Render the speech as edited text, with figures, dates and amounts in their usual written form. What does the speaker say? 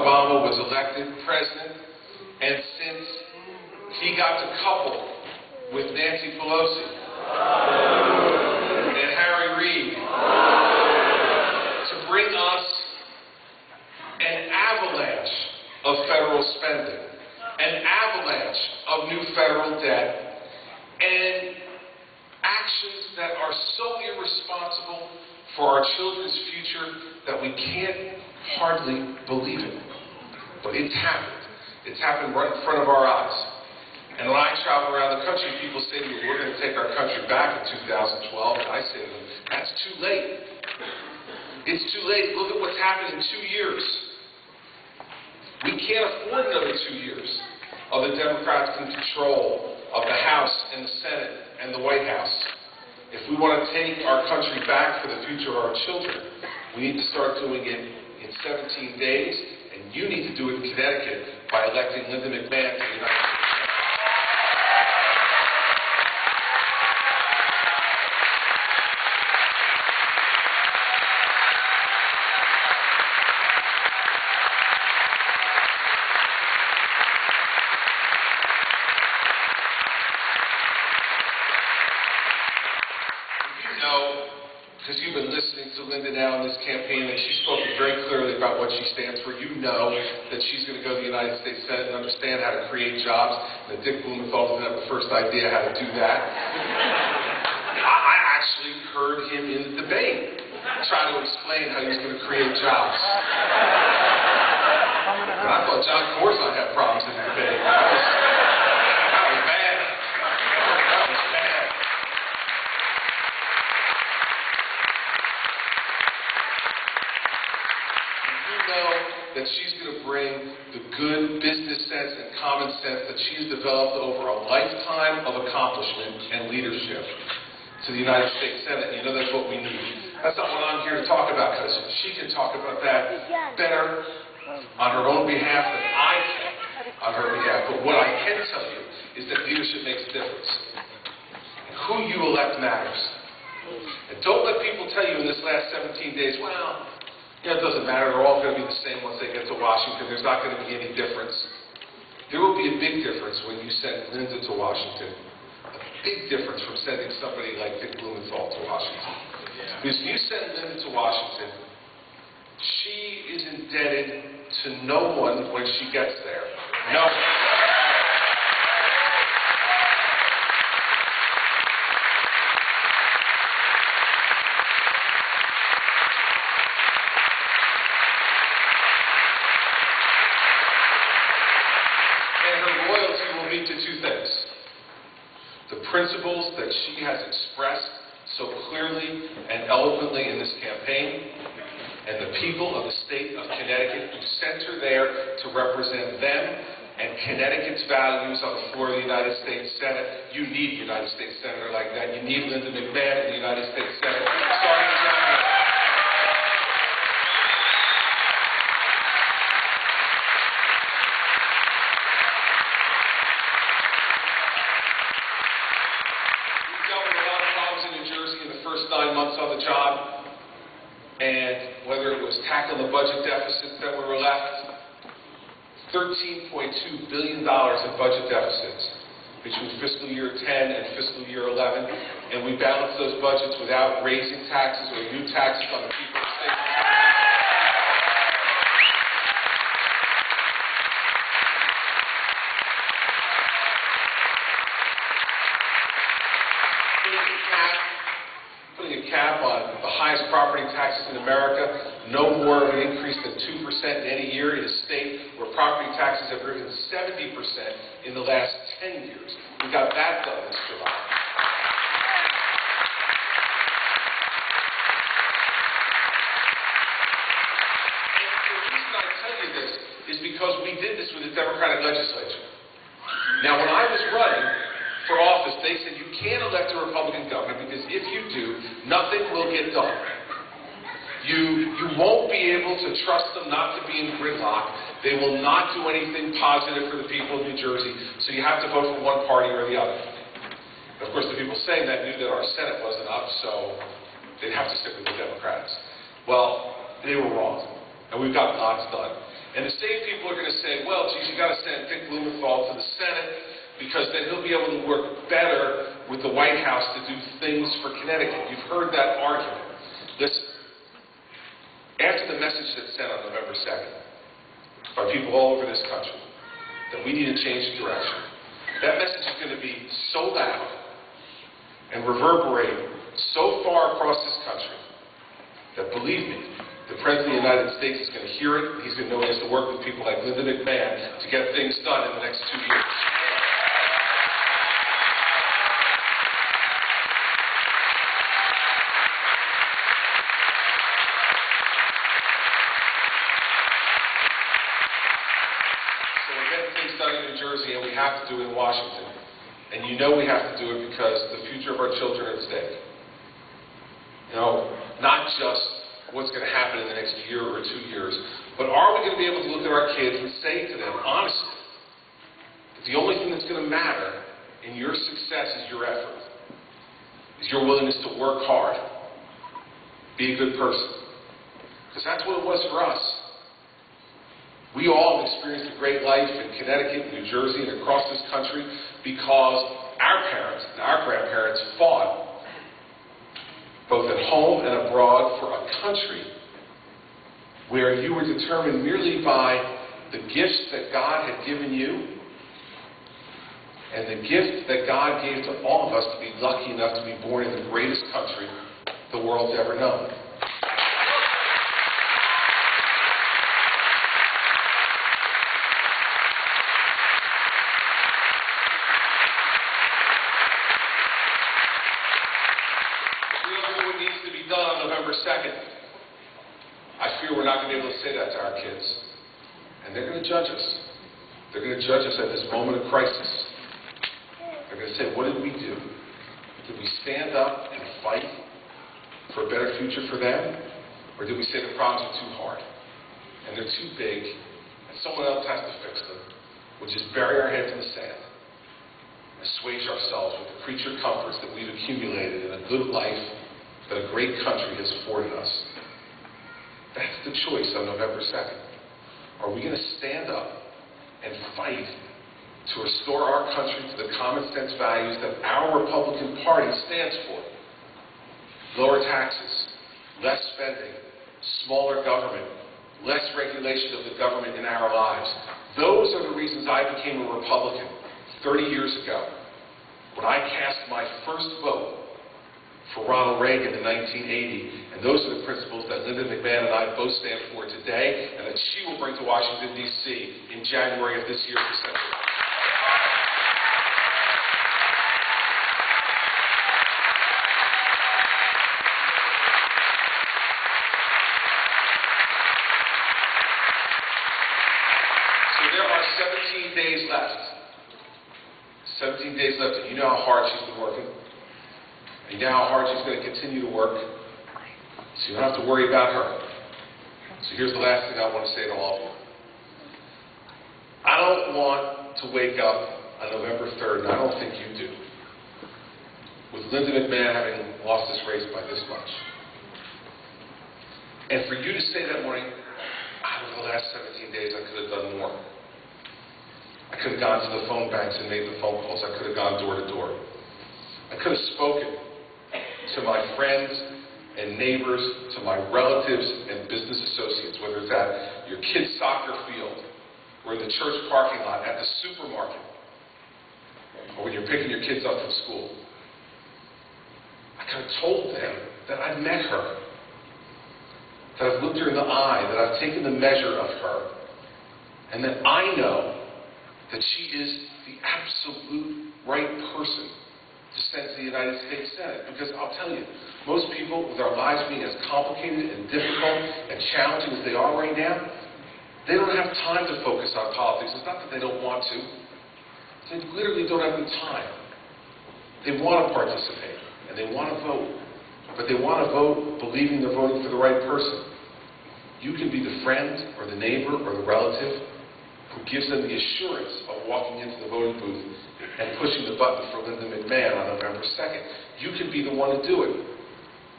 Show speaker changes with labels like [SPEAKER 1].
[SPEAKER 1] Obama was elected president, and since he got to couple with Nancy Pelosi and Harry Reid to bring us an avalanche of federal spending, an avalanche of new federal debt, and actions that are so irresponsible for our children's future that we can't hardly believe it. But it's happened. It's happened right in front of our eyes. And when I travel around the country, people say to me, we're going to take our country back in 2012. And I say to them, that's too late. It's too late. Look at what's happened in 2 years. We can't afford another 2 years of the Democrats in control of the House and the Senate and the White House. If we want to take our country back for the future of our children, we need to start doing it in 17 days, and you need to do it in Connecticut by electing Linda McMahon to the United States. Because you've been listening to Linda now in this campaign, and she's spoken very clearly about what she stands for. You know that she's going to go to the United States Senate and understand how to create jobs, and that Dick Blumenthal doesn't have the first idea how to do that. I actually heard him in the debate try to explain how he was going to create jobs. And I thought John Corzine had problems in the debate. That was bad. That was bad. That she's going to bring the good business sense and common sense that she's developed over a lifetime of accomplishment and leadership to the United States Senate. You know that's what we need. That's not what I'm here to talk about, because she can talk about that better on her own behalf than I can on her behalf. But what I can tell you is that leadership makes a difference. And who you elect matters. And don't let people tell you in this last 17 days, well, it doesn't matter, they're all going to be the same once they get to Washington. There's not going to be any difference. There will be a big difference when you send Linda to Washington. A big difference from sending somebody like Dick Blumenthal to Washington. Because if you send Linda to Washington, she is indebted to no one when she gets there. No one. To two things. The principles that she has expressed so clearly and eloquently in this campaign, and the people of the state of Connecticut who sent her there to represent them and Connecticut's values on the floor of the United States Senate. You need a United States Senator like that. You need Linda McMahon in the United States Senate, starting in January. First 9 months on the job, and whether it was tackling the budget deficits that were left, $13.2 billion in budget deficits between fiscal year 10 and fiscal year 11, and we balanced those budgets without raising taxes or new taxes on the people of the state. Putting a cap on the highest property taxes in America, no more of an increase than 2% in any year in a state where property taxes have risen 70% in the last 10 years. We got that done this July. And the reason I tell you this is because we did this with the Democratic legislature. Now, when I was running for office, they said you can't elect a Republican governor because if you do, nothing will get done. You won't be able to trust them not to be in gridlock. They will not do anything positive for the people of New Jersey, so you have to vote for one party or the other. Of course, the people saying that knew that our Senate wasn't up, so they'd have to stick with the Democrats. Well, they were wrong, and we've got lots done. And the same people are going to say, well, geez, you got to send Dick Blumenthal to the Senate because then he'll be able to work better with the White House to do things for Connecticut. You've heard that argument. Listen, after the message that's sent on November 2nd by people all over this country that we need to change the direction, that message is going to be so loud and reverberate so far across this country that, believe me, the President of the United States is going to hear it, and he's going to know he has to work with people like Linda McMahon to get things done in the next 2 years. So we're getting things done in New Jersey, and we have to do it in Washington. And you know we have to do it because the future of our children are at stake. You know, not just what's going to happen in the next year or 2 years, but are we going to be able to look at our kids and say to them, honestly, that the only thing that's going to matter in your success is your effort, is your willingness to work hard, be a good person. Because that's what it was for us. We all experienced a great life in Connecticut, New Jersey, and across this country because our parents and our grandparents fought both at home and abroad for a country where you were determined merely by the gifts that God had given you and the gift that God gave to all of us to be lucky enough to be born in the greatest country the world's ever known. Done on November 2nd, I fear we're not going to be able to say that to our kids. And they're going to judge us. They're going to judge us at this moment of crisis. They're going to say, what did we do? Did we stand up and fight for a better future for them? Or did we say the problems are too hard? And they're too big, and someone else has to fix them? We'll just bury our heads in the sand, assuage ourselves with the creature comforts that we've accumulated in a good life that a great country has afforded us. That's the choice on November 2nd. Are we going to stand up and fight to restore our country to the common sense values that our Republican Party stands for? Lower taxes, less spending, smaller government, less regulation of the government in our lives. Those are the reasons I became a Republican 30 years ago, when I cast my first vote for Ronald Reagan in 1980, and those are the principles that Linda McMahon and I both stand for today, and that she will bring to Washington, D.C. in January of this year for Senator. So there are 17 days left. 17 days left, and you know how hard she's been working. And you know how hard she's going to continue to work, so you don't have to worry about her. So here's the last thing I want to say to all of you. I don't want to wake up on November 3rd, and I don't think you do, with Linda McMahon having lost this race by this much. And for you to say that morning, over the last 17 days I could have done more. I could have gone to the phone banks and made the phone calls. I could have gone door to door. I could have spoken to my friends and neighbors, to my relatives and business associates, whether it's at your kid's soccer field, or in the church parking lot, at the supermarket, or when you're picking your kids up from school. I could have told them that I've met her, that I've looked her in the eye, that I've taken the measure of her, and that I know that she is the absolute right person to send to the United States Senate. Because I'll tell you, most people, with our lives being as complicated and difficult and challenging as they are right now, they don't have time to focus on politics. It's not that they don't want to. They literally don't have the time. They want to participate, and they want to vote. But they want to vote believing they're voting for the right person. You can be the friend or the neighbor or the relative who gives them the assurance of walking into the voting booth and pushing the button for Linda McMahon on November 2nd. You can be the one to do it.